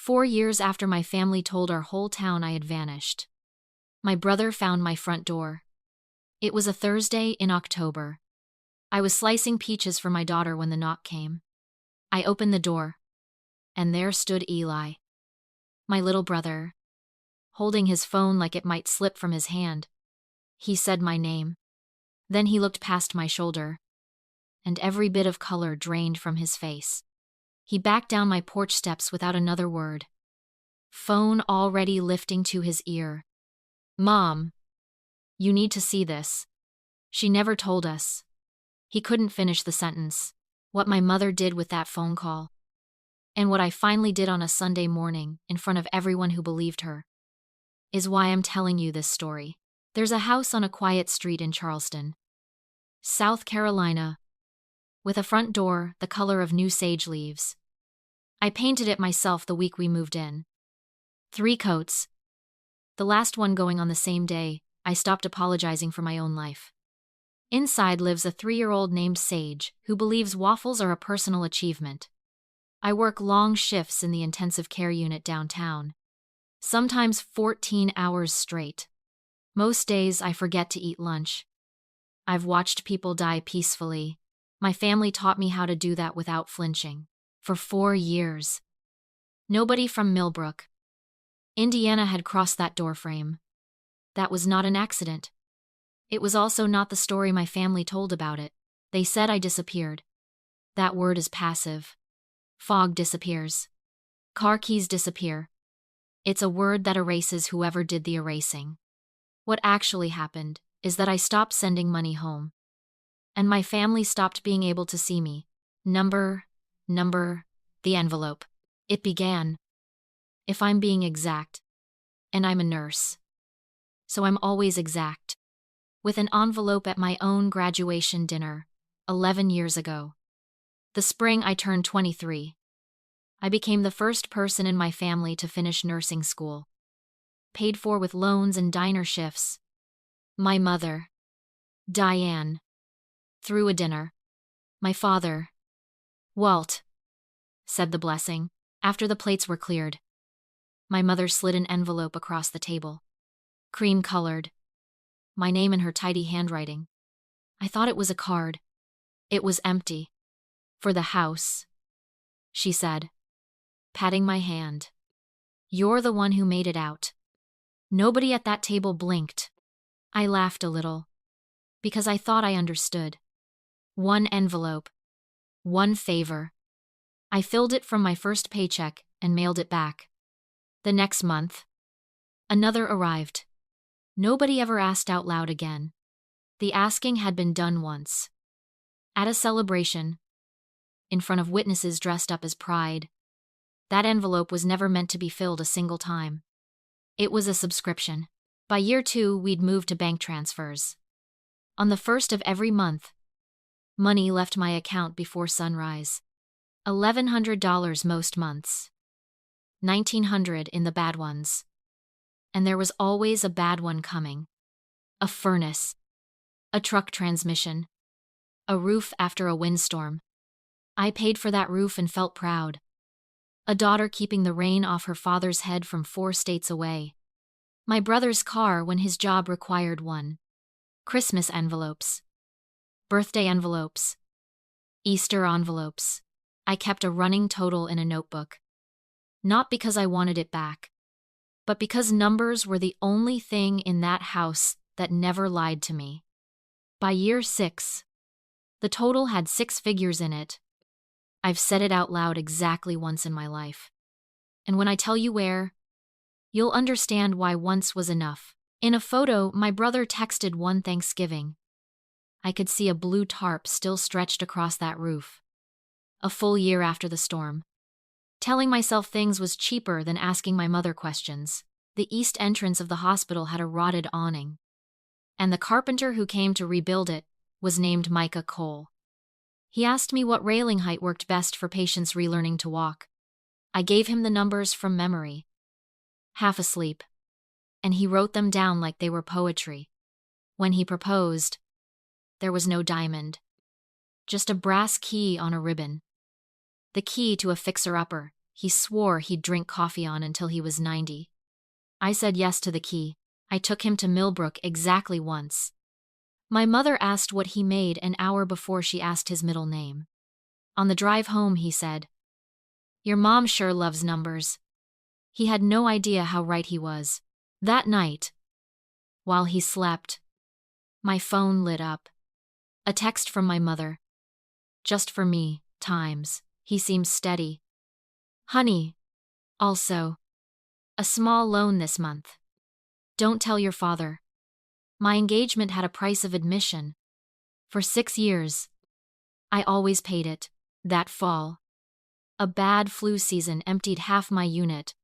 4 years after my family told our whole town I had vanished, my brother found my front door. It was a Thursday in October. I was slicing peaches for my daughter when the knock came. I opened the door, and there stood Eli, my little brother, holding his phone like it might slip from his hand. He said my name. Then he looked past my shoulder, and every bit of color drained from his face. He backed down my porch steps without another word, phone already lifting to his ear. "Mom, you need to see this. She never told us." He couldn't finish the sentence. What my mother did with that phone call, and what I finally did on a Sunday morning in front of everyone who believed her, is why I'm telling you this story. There's a house on a quiet street in Charleston, South Carolina, with a front door the color of new sage leaves. I painted it myself the week we moved in. 3 coats. The last one going on the same day I stopped apologizing for my own life. Inside lives a 3-year-old named Sage who believes waffles are a personal achievement. I work long shifts in the intensive care unit downtown, sometimes 14 hours straight. Most days I forget to eat lunch. I've watched people die peacefully. My family taught me how to do that without flinching. For 4 years. Nobody from Millbrook, Indiana had crossed that doorframe. That was not an accident. It was also not the story my family told about it. They said I disappeared. That word is passive. Fog disappears. Car keys disappear. It's a word that erases whoever did the erasing. What actually happened is that I stopped sending money home. And my family stopped being able to see me. Number, the envelope. It began, if I'm being exact, and I'm a nurse, so I'm always exact, with an envelope at my own graduation dinner, 11 years ago. The spring I turned 23. I became the first person in my family to finish nursing school, paid for with loans and diner shifts. My mother, Diane, threw a dinner. My father, Walt, said the blessing after the plates were cleared. My mother slid an envelope across the table, cream-colored, my name in her tidy handwriting. I thought it was a card. It was empty. "For the house," she said, patting my hand. "You're the one who made it out." Nobody at that table blinked. I laughed a little, because I thought I understood. 1 envelope. 1 favor. I filled it from my first paycheck and mailed it back. The next month, another arrived. Nobody ever asked out loud again. The asking had been done once. At a celebration, in front of witnesses dressed up as pride. That envelope was never meant to be filled a single time. It was a subscription. By year 2, we'd moved to bank transfers. On the 1st of every month, money left my account before sunrise. $1,100 most months. $1,900 in the bad ones. And there was always a bad one coming. A furnace. A truck transmission. A roof after a windstorm. I paid for that roof and felt proud. A daughter keeping the rain off her father's head from 4 states away. My brother's car when his job required one. Christmas envelopes. Birthday envelopes. Easter envelopes. I kept a running total in a notebook. Not because I wanted it back, but because numbers were the only thing in that house that never lied to me. By year 6, the total had 6 figures in it. I've said it out loud exactly once in my life. And when I tell you where, you'll understand why once was enough. In a photo my brother texted one Thanksgiving. I could see a blue tarp still stretched across that roof. A full year after the storm. Telling myself things was cheaper than asking my mother questions. The east entrance of the hospital had a rotted awning. And the carpenter who came to rebuild it was named Micah Cole. He asked me what railing height worked best for patients relearning to walk. I gave him the numbers from memory. Half asleep. And he wrote them down like they were poetry. When he proposed, there was no diamond. Just a brass key on a ribbon. The key to a fixer-upper, He swore he'd drink coffee on until he was 90. I said yes to the key. I took him to Millbrook exactly once. My mother asked what he made an hour before she asked his middle name. On the drive home, he said, "Your mom sure loves numbers." He had no idea how right he was. That night, while he slept, my phone lit up. A text from my mother. "Just for me, times." He seems steady. "Honey, also, a small loan this month. Don't tell your father. My engagement had a price of admission. For 6 years. I always paid it. That fall. A bad flu season emptied half my unit.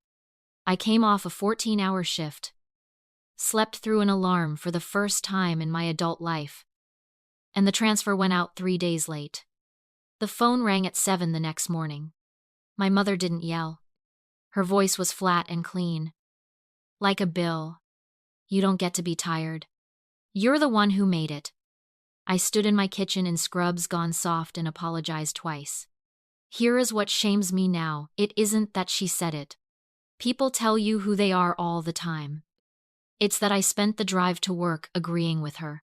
I came off a 14-hour shift. Slept through an alarm for the first time in my adult life. And the transfer went out 3 days late. The phone rang at 7 the next morning. My mother didn't yell. Her voice was flat and clean. Like a bill. You don't get to be tired. You're the one who made it. I stood in my kitchen in scrubs gone soft and apologized twice. Here is what shames me now. It isn't that she said it. People tell you who they are all the time. It's that I spent the drive to work agreeing with her.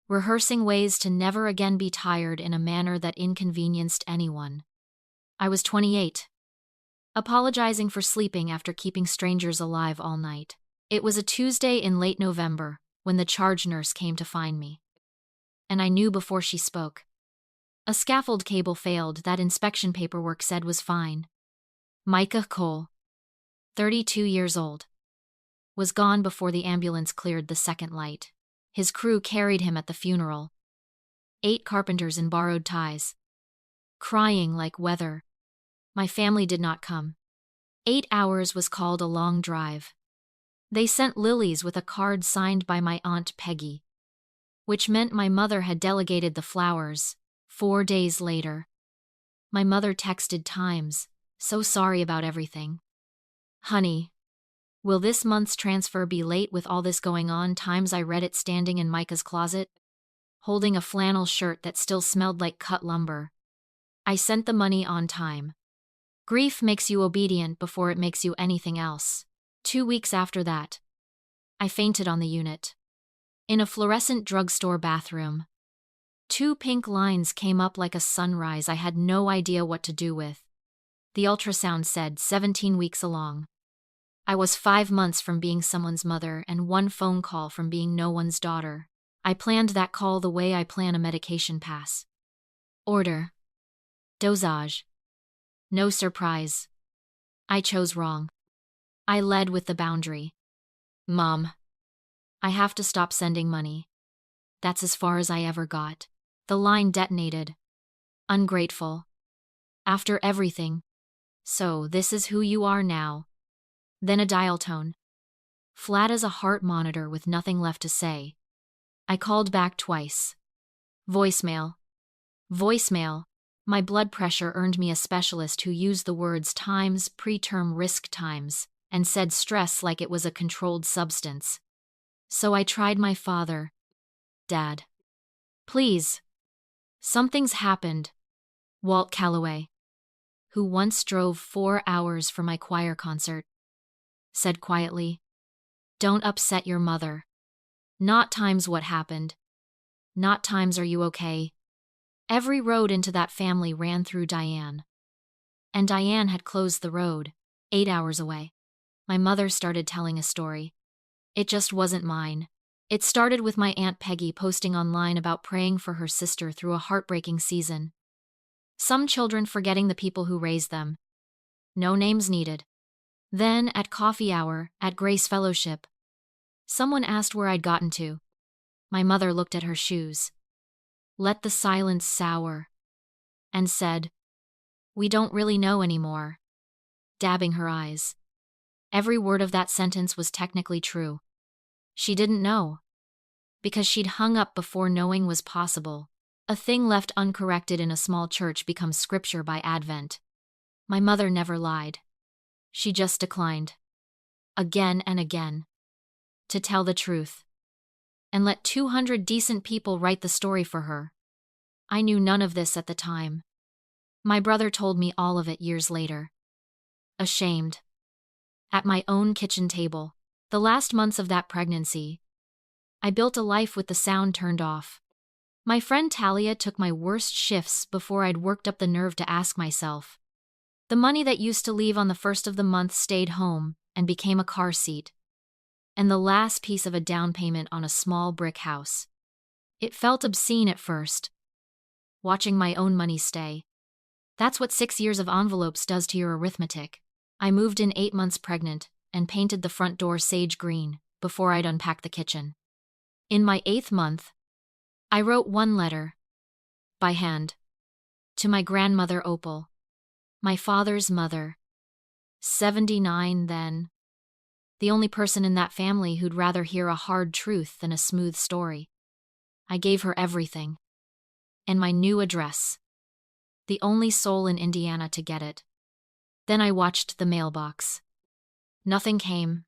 Rehearsing ways to never again be tired in a manner that inconvenienced anyone. I was 28. Apologizing for sleeping after keeping strangers alive all night. It was a Tuesday in late November when the charge nurse came to find me. And I knew before she spoke. A scaffold cable failed that inspection paperwork said was fine. Micah Cole, 32 years old, was gone before the ambulance cleared the second light. His crew carried him at the funeral. 8 carpenters in borrowed ties. Crying like weather. My family did not come. 8 hours was called a long drive. They sent lilies with a card signed by my Aunt Peggy, which meant my mother had delegated the flowers. 4 days later, my mother texted Times, "So sorry about everything. Honey, will this month's transfer be late with all this going on?" Times. I read it standing in Micah's closet, holding a flannel shirt that still smelled like cut lumber. I sent the money on time. Grief makes you obedient before it makes you anything else. 2 weeks after that, I fainted on the unit. In a fluorescent drugstore bathroom. 2 pink lines came up like a sunrise I had no idea what to do with. The ultrasound said 17 weeks along. I was 5 months from being someone's mother and 1 phone call from being no one's daughter. I planned that call the way I plan a medication pass. Order. Dosage. No surprise. I chose wrong. I led with the boundary. Mom, I have to stop sending money. That's as far as I ever got. The line detonated. Ungrateful. After everything. So this is who you are now. Then a dial tone. Flat as a heart monitor with nothing left to say. I called back twice. Voicemail. Voicemail. My blood pressure earned me a specialist who used the words times, preterm risk times, and said stress like it was a controlled substance. So I tried my father. Dad. Please. Something's happened. Walt Calloway, who once drove 4 hours for my choir concert, said quietly, "Don't upset your mother. Not times what happened. Not times are you okay." Every road into that family ran through Diane. And Diane had closed the road, 8 hours away. My mother started telling a story. It just wasn't mine. It started with my Aunt Peggy posting online about praying for her sister through a heartbreaking season. Some children forgetting the people who raised them. No names needed. Then, at coffee hour, at Grace Fellowship, someone asked where I'd gotten to. My mother looked at her shoes, let the silence sour, and said, "We don't really know anymore," dabbing her eyes. Every word of that sentence was technically true. She didn't know. Because she'd hung up before knowing was possible. A thing left uncorrected in a small church becomes scripture by Advent. My mother never lied. She just declined. Again and again. To tell the truth. And let 200 decent people write the story for her. I knew none of this at the time. My brother told me all of it years later. ashamed. At my own kitchen table. The last months of that pregnancy, I built a life with the sound turned off. My friend Talia took my worst shifts before I'd worked up the nerve to ask myself. The money that used to leave on the first of the month stayed home and became a car seat. And the last piece of a down payment on a small brick house. It felt obscene at first, watching my own money stay. That's what 6 years of envelopes does to your arithmetic. I moved in 8 months pregnant and painted the front door sage green before I'd unpack the kitchen. In my 8th month, I wrote one letter, by hand, to my grandmother Opal, my father's mother, 79 then, the only person in that family who'd rather hear a hard truth than a smooth story. I gave her everything, and my new address, the only soul in Indiana to get it. Then I watched the mailbox. Nothing came.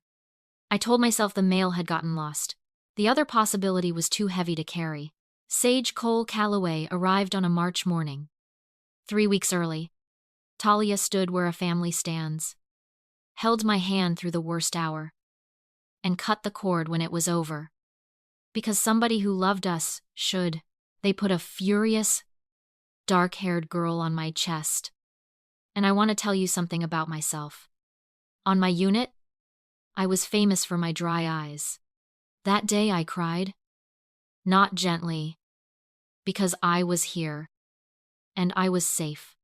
I told myself the mail had gotten lost. The other possibility was too heavy to carry. Sage Cole Calloway arrived on a March morning. 3 weeks early. Talia stood where a family stands, held my hand through the worst hour, and cut the cord when it was over. Because somebody who loved us should. They put a furious, dark-haired girl on my chest. And I want to tell you something about myself. On my unit, I was famous for my dry eyes. That day I cried. Not gently. Because I was here. And I was safe.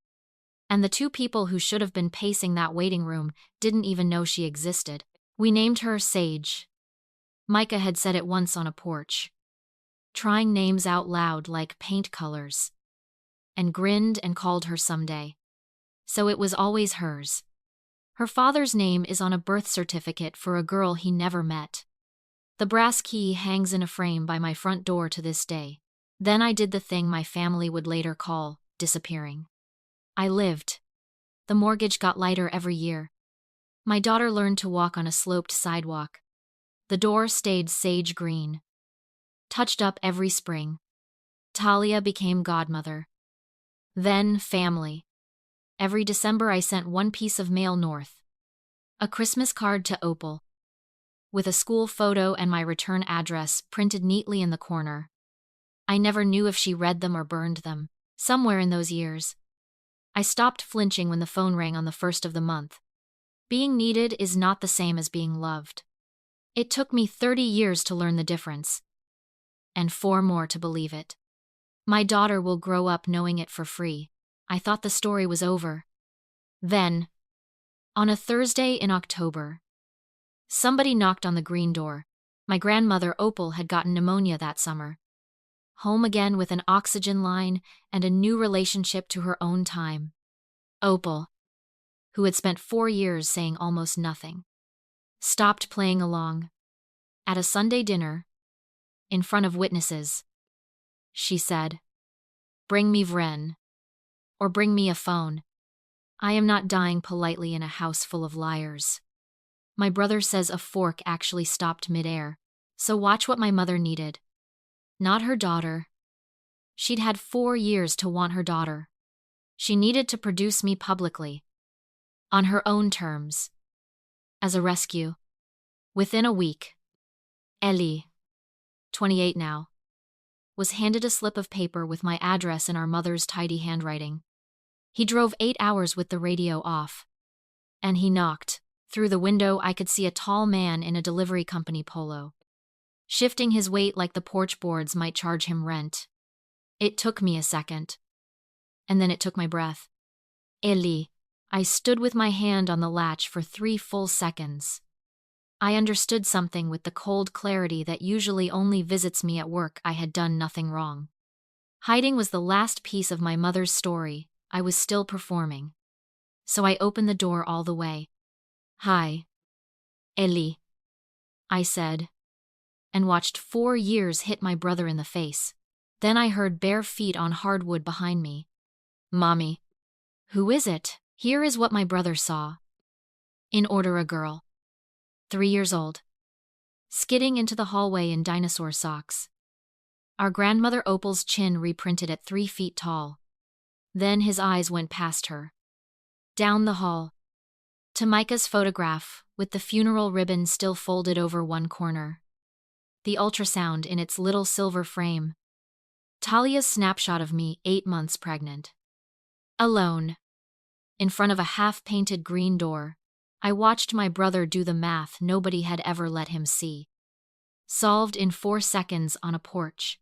And the 2 people who should have been pacing that waiting room didn't even know she existed. We named her Sage. Micah had said it once on a porch, trying names out loud like paint colors, and grinned and called her someday. So it was always hers. Her father's name is on a birth certificate for a girl he never met. The brass key hangs in a frame by my front door to this day. Then I did the thing my family would later call disappearing. I lived. The mortgage got lighter every year. My daughter learned to walk on a sloped sidewalk. The door stayed sage green. Touched up every spring. Talia became godmother. Then family. Every December I sent one piece of mail north. A Christmas card to Opal, with a school photo and my return address printed neatly in the corner. I never knew if she read them or burned them. Somewhere in those years, I stopped flinching when the phone rang on the first of the month. Being needed is not the same as being loved. It took me 30 years to learn the difference, and 4 more to believe it. My daughter will grow up knowing it for free. I thought the story was over. Then, on a Thursday in October, somebody knocked on the green door. My grandmother Opal had gotten pneumonia that summer. Home again with an oxygen line and a new relationship to her own time. Opal, who had spent 4 years saying almost nothing, stopped playing along. At a Sunday dinner, in front of witnesses, she said, "Bring me Vren. Or bring me a phone. I am not dying politely in a house full of liars." My brother says a fork actually stopped midair. So watch what my mother needed. Not her daughter. She'd had 4 years to want her daughter. She needed to produce me publicly. On her own terms. As a rescue. Within a week, Ellie, 28 now, was handed a slip of paper with my address in our mother's tidy handwriting. He drove 8 hours with the radio off. And he knocked. Through the window I could see a tall man in a delivery company polo, shifting his weight like the porch boards might charge him rent. It took me a second. And then it took my breath. Ellie. I stood with my hand on the latch for 3 full seconds. I understood something with the cold clarity that usually only visits me at work. I had done nothing wrong. Hiding was the last piece of my mother's story. I was still performing. So I opened the door all the way. "Hi, Ellie," I said, and watched 4 years hit my brother in the face. Then I heard bare feet on hardwood behind me. "Mommy." "Who is it?" Here is what my brother saw. In order, a girl, 3 years old, skidding into the hallway in dinosaur socks. Our grandmother Opal's chin reprinted at 3 feet tall. Then his eyes went past her. Down the hall. To Micah's photograph, with the funeral ribbon still folded over one corner. The ultrasound in its little silver frame. Talia's snapshot of me 8 months pregnant. Alone. In front of a half-painted green door, I watched my brother do the math nobody had ever let him see. Solved in 4 seconds on a porch.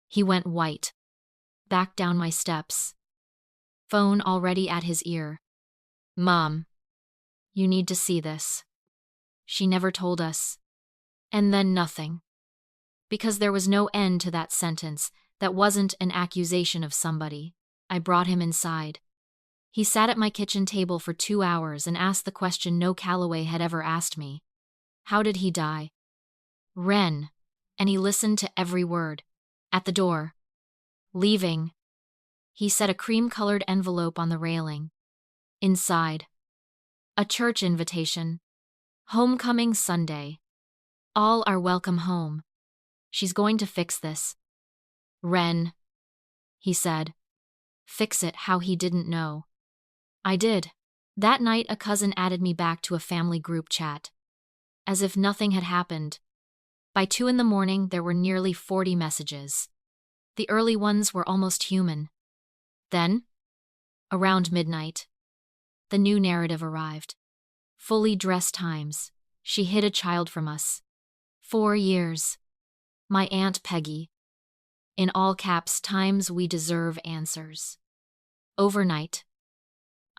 He went white. Back down my steps. Phone already at his ear. Mom. You need to see this. She never told us. And then nothing. Because there was no end to that sentence, that wasn't an accusation of somebody. I brought him inside. He sat at my kitchen table for 2 hours and asked the question no Calloway had ever asked me. How did he die? Ren. And he listened to every word. At the door. Leaving. He set a cream-colored envelope on the railing. Inside. A church invitation. Homecoming Sunday. All are welcome home. She's going to fix this. Ren. He said. Fix it how he didn't know. I did. That night a cousin added me back to a family group chat. As if nothing had happened. By 2 a.m, there were nearly 40 messages. The early ones were almost human. Then, around midnight, the new narrative arrived. Fully dressed times. She hid a child from us. 4 years. My Aunt Peggy. In all caps, times we deserve answers. Overnight.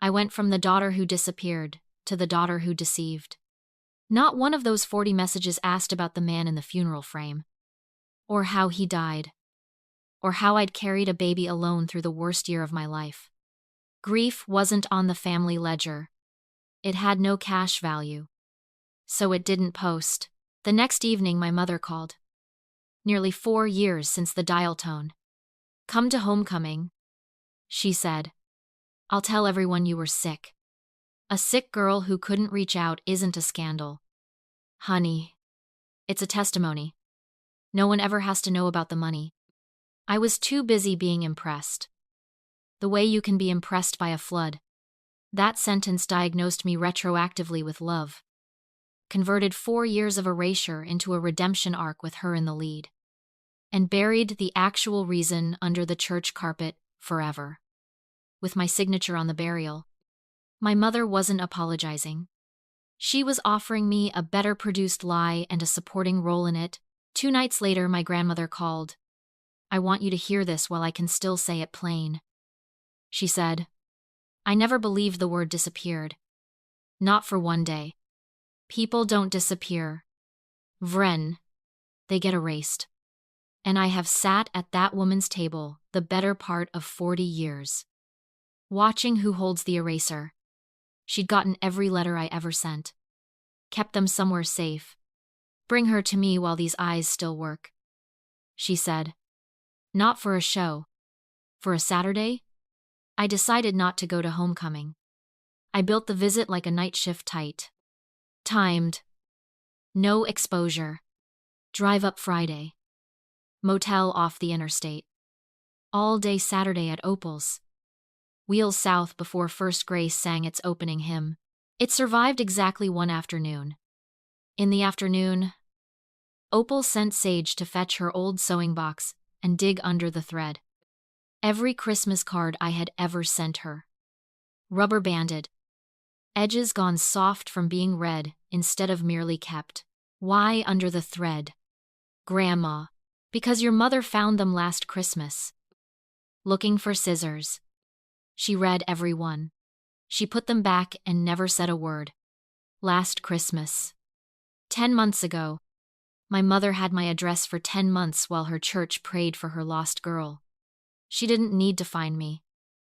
I went from the daughter who disappeared to the daughter who deceived. Not one of those 40 messages asked about the man in the funeral frame. Or how he died. Or how I'd carried a baby alone through the worst year of my life. Grief wasn't on the family ledger. It had no cash value. So it didn't post. The next evening my mother called. Nearly 4 years since the dial tone. Come to homecoming, she said. I'll tell everyone you were sick. A sick girl who couldn't reach out isn't a scandal. Honey. It's a testimony. No one ever has to know about the money. I was too busy being impressed. The way you can be impressed by a flood. That sentence diagnosed me retroactively with love. Converted 4 years of erasure into a redemption arc with her in the lead. And buried the actual reason under the church carpet forever. With my signature on the burial. My mother wasn't apologizing. She was offering me a better produced lie and a supporting role in it. 2 nights later, my grandmother called. I want you to hear this while I can still say it plain. She said. I never believed the word disappeared. Not for one day. People don't disappear. Vren. They get erased. And I have sat at that woman's table the better part of 40 years. Watching who holds the eraser. She'd gotten every letter I ever sent. Kept them somewhere safe. Bring her to me while these eyes still work. She said. Not for a show. For a Saturday? I decided not to go to homecoming. I built the visit like a night shift tight. Timed. No exposure. Drive up Friday. Motel off the interstate. All day Saturday at Opal's. Wheels south before First Grace sang its opening hymn. It survived exactly 1 afternoon. In the afternoon, Opal sent Sage to fetch her old sewing box and dig under the thread. Every Christmas card I had ever sent her. Rubber banded. Edges gone soft from being read instead of merely kept. Why under the thread? Grandma. Because your mother found them last Christmas. Looking for scissors. She read every one. She put them back and never said a word. Last Christmas. 10 months ago. My mother had my address for 10 months while her church prayed for her lost girl. She didn't need to find me.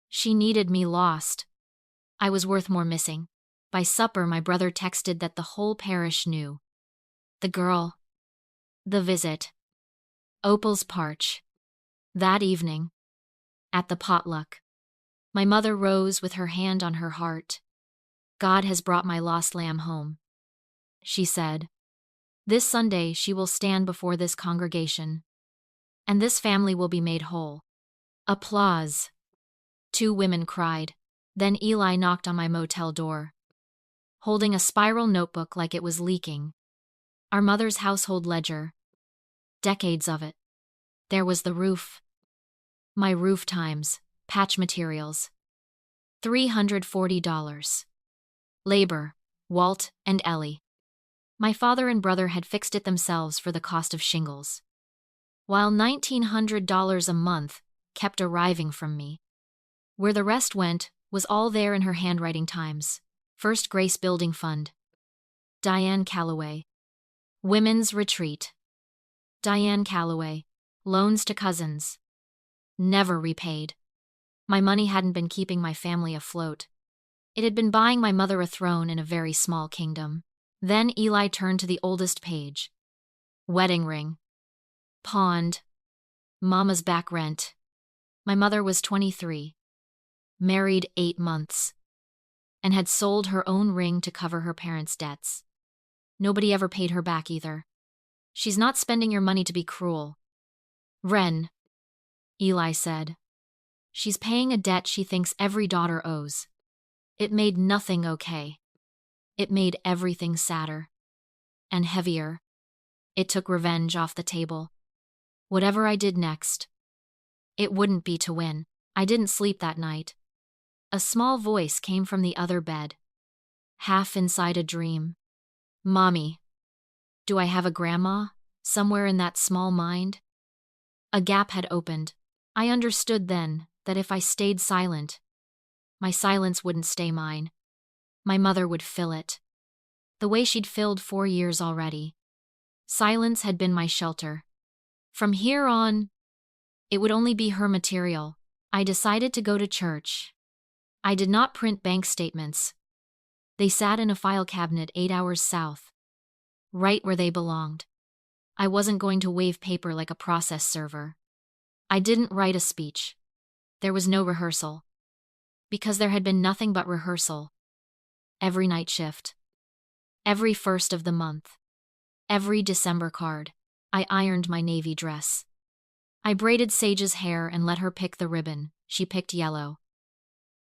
She needed me lost. I was worth more missing. By supper, my brother texted that the whole parish knew. The girl. The visit. Opal's parch. That evening. At the potluck. My mother rose with her hand on her heart. God has brought my lost lamb home. She said. This Sunday she will stand before this congregation. And this family will be made whole. Applause. 2 women cried. Then Eli knocked on my motel door. holding a spiral notebook like it was leaking. Our mother's household ledger. Decades of it. There was the roof. My roof times, patch materials. $340. Labor, Walt and Ellie. My father and brother had fixed it themselves for the cost of shingles, while $1,900 a month kept arriving from me. Where the rest went was all there in her handwriting times. First Grace Building Fund. Diane Calloway. Women's Retreat. Diane Calloway. Loans to cousins. Never repaid. My money hadn't been keeping my family afloat. It had been buying my mother a throne in a very small kingdom. Then Eli turned to the oldest page. Wedding ring. Pawned. Mama's back rent. My mother was 23. Married 8 months. And had sold her own ring to cover her parents' debts. Nobody ever paid her back either. She's not spending your money to be cruel. Wren, Eli said. She's paying a debt she thinks every daughter owes. It made nothing okay. It made everything sadder. And heavier. It took revenge off the table. Whatever I did next, it wouldn't be to win. I didn't sleep that night. A small voice came from the other bed. Half inside a dream. Mommy. Do I have a grandma, somewhere in that small mind? A gap had opened. I understood then that if I stayed silent, my silence wouldn't stay mine. My mother would fill it. The way she'd filled 4 years already. Silence had been my shelter. From here on, it would only be her material. I decided to go to church. I did not print bank statements. They sat in a file cabinet 8 hours south, right where they belonged. I wasn't going to wave paper like a process server. I didn't write a speech. There was no rehearsal. Because there had been nothing but rehearsal. Every night shift. Every first of the month. Every December card. I ironed my navy dress. I braided Sage's hair and let her pick the ribbon. She picked yellow.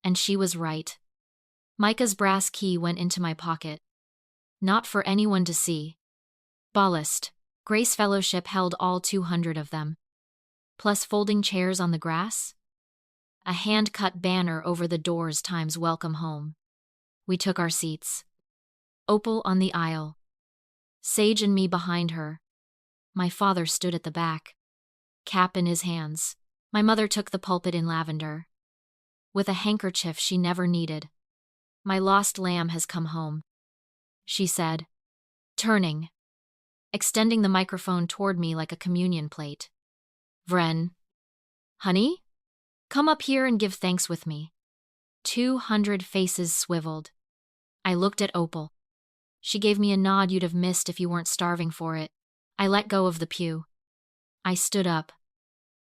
And she was right. Micah's brass key went into my pocket. Not for anyone to see. Ballast. Grace Fellowship held all 200 of them. Plus folding chairs on the grass. A hand-cut banner over the doors times welcome home. We took our seats. Opal on the aisle. Sage and me behind her. My father stood at the back. Cap in his hands. My mother took the pulpit in lavender. With a handkerchief she never needed. My lost lamb has come home, she said, turning, extending the microphone toward me like a communion plate. Vren. Honey? Come up here and give thanks with me. 200 faces swiveled. I looked at Opal. She gave me a nod you'd have missed if you weren't starving for it. I let go of the pew. I stood up.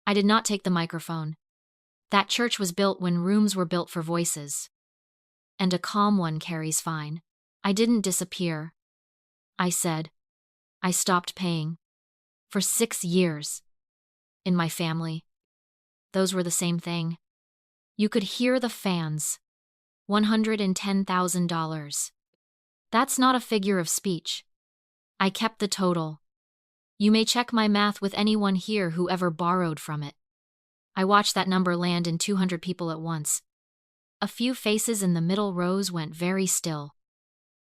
I did not take the microphone. That church was built when rooms were built for voices. And a calm one carries fine. I didn't disappear. I said. I stopped paying. For 6 years. In my family. Those were the same thing. You could hear the fans. $110,000. That's not a figure of speech. I kept the total. You may check my math with anyone here who ever borrowed from it. I watched that number land in 200 people at once. A few faces in the middle rows went very still.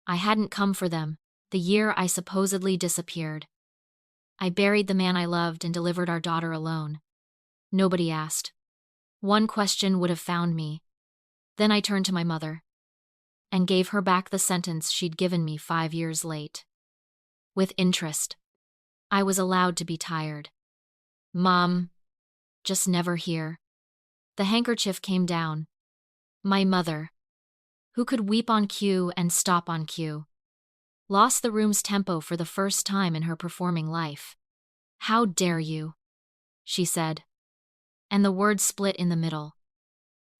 I hadn't come for them, the year I supposedly disappeared. I buried the man I loved and delivered our daughter alone. Nobody asked. One question would have found me. Then I turned to my mother and gave her back the sentence she'd given me 5 years late. With interest. I was allowed to be tired. Mom, just never here. The handkerchief came down. My mother, who could weep on cue and stop on cue, lost the room's tempo for the first time in her performing life. How dare you, she said. And the word split in the middle.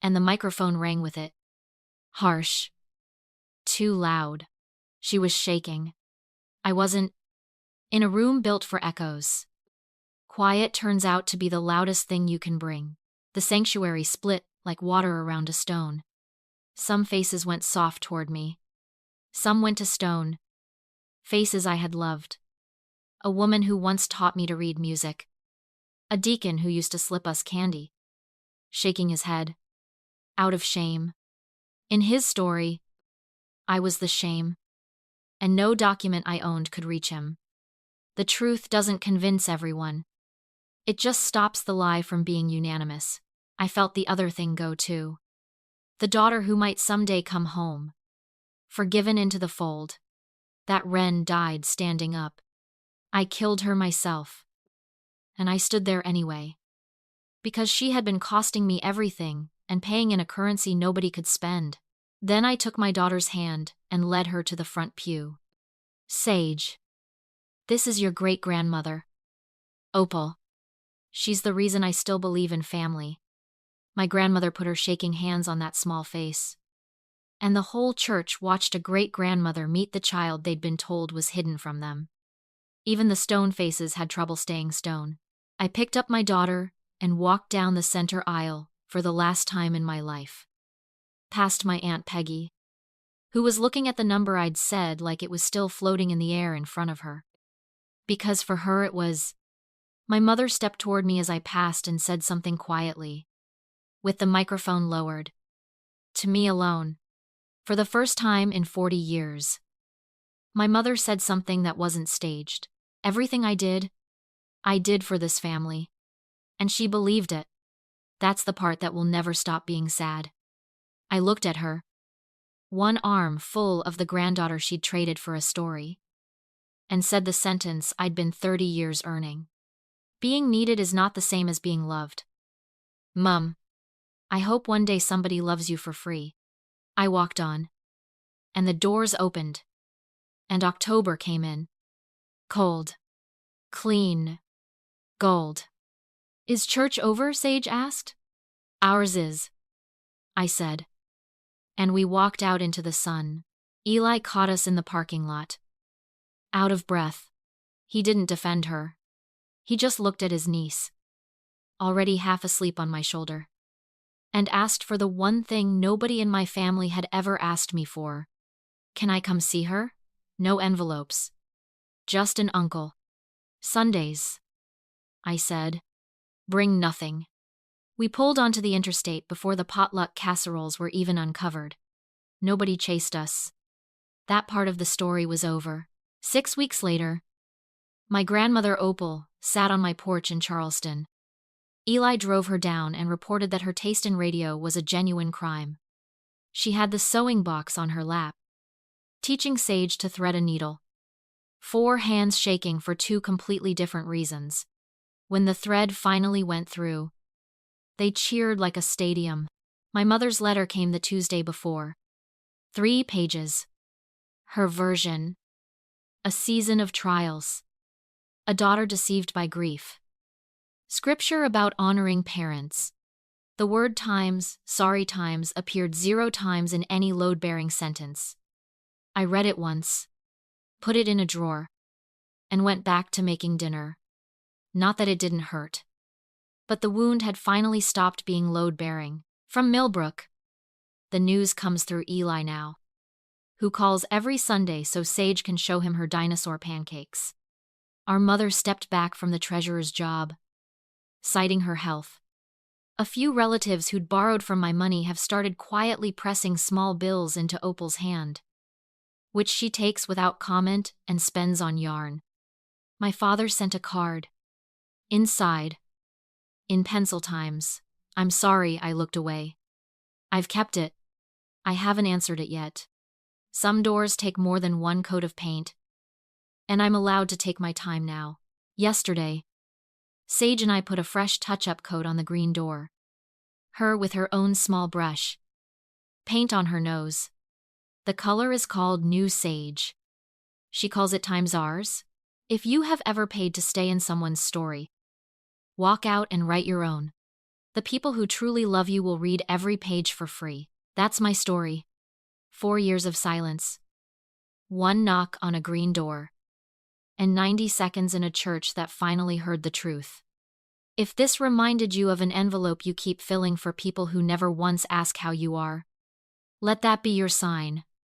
And the microphone rang with it. Harsh. Too loud. She was shaking. I wasn't. In a room built for echoes. Quiet turns out to be the loudest thing you can bring. The sanctuary split like water around a stone. Some faces went soft toward me. Some went to stone. Faces I had loved. A woman who once taught me to read music. A deacon who used to slip us candy. Shaking his head. Out of shame. In his story, I was the shame. And no document I owned could reach him. The truth doesn't convince everyone. It just stops the lie from being unanimous. I felt the other thing go too. The daughter who might someday come home. Forgiven into the fold. That wren died standing up. I killed her myself. And I stood there anyway. Because she had been costing me everything and paying in a currency nobody could spend. Then I took my daughter's hand and led her to the front pew. Sage. This is your great-grandmother. Opal. She's the reason I still believe in family. My grandmother put her shaking hands on that small face. And the whole church watched a great-grandmother meet the child they'd been told was hidden from them. Even the stone faces had trouble staying stone. I picked up my daughter and walked down the center aisle for the last time in my life. Past my Aunt Peggy, who was looking at the number I'd said like it was still floating in the air in front of her. Because for her it was. My mother stepped toward me as I passed and said something quietly, with the microphone lowered. To me alone. For the first time in 40 years. My mother said something that wasn't staged. Everything I did for this family. And she believed it. That's the part that will never stop being sad. I looked at her. One arm full of the granddaughter she'd traded for a story. And said the sentence I'd been 30 years earning. Being needed is not the same as being loved. Mum, I hope one day somebody loves you for free. I walked on. And the doors opened. And October came in. Cold. Clean. Gold. Is church over? Sage asked. Ours is, I said. And we walked out into the sun. Eli caught us in the parking lot. Out of breath. He didn't defend her. He just looked at his niece, already half asleep on my shoulder, and asked for the one thing nobody in my family had ever asked me for. Can I come see her? No envelopes. Just an uncle. Sundays. I said. Bring nothing. We pulled onto the interstate before the potluck casseroles were even uncovered. Nobody chased us. That part of the story was over. 6 weeks later, my grandmother Opal sat on my porch in Charleston. Eli drove her down and reported that her taste in radio was a genuine crime. She had the sewing box on her lap, teaching Sage to thread a needle. 4 hands shaking for 2 completely different reasons. When the thread finally went through, they cheered like a stadium. My mother's letter came the Tuesday before. 3 pages. Her version. A season of trials. A daughter deceived by grief. Scripture about honoring parents. The word times, sorry times, appeared 0 times in any load-bearing sentence. I read it once, put it in a drawer, and went back to making dinner. Not that it didn't hurt. But the wound had finally stopped being load-bearing. From Millbrook. The news comes through Eli now, who calls every Sunday so Sage can show him her dinosaur pancakes. Our mother stepped back from the treasurer's job, citing her health. A few relatives who'd borrowed from my money have started quietly pressing small bills into Opal's hand, which she takes without comment and spends on yarn. My father sent a card. Inside, in pencil times, I'm sorry I looked away. I've kept it. I haven't answered it yet. Some doors take more than 1 coat of paint, and I'm allowed to take my time now. Yesterday, Sage and I put a fresh touch-up coat on the green door. Her with her own small brush. Paint on her nose. The color is called New Sage. She calls it Times Ours. If you have ever paid to stay in someone's story, walk out and write your own. The people who truly love you will read every page for free. That's my story. 4 years of silence. 1 knock on a green door. And 90 seconds in a church that finally heard the truth. If this reminded you of an envelope you keep filling for people who never once ask how you are, let that be your sign.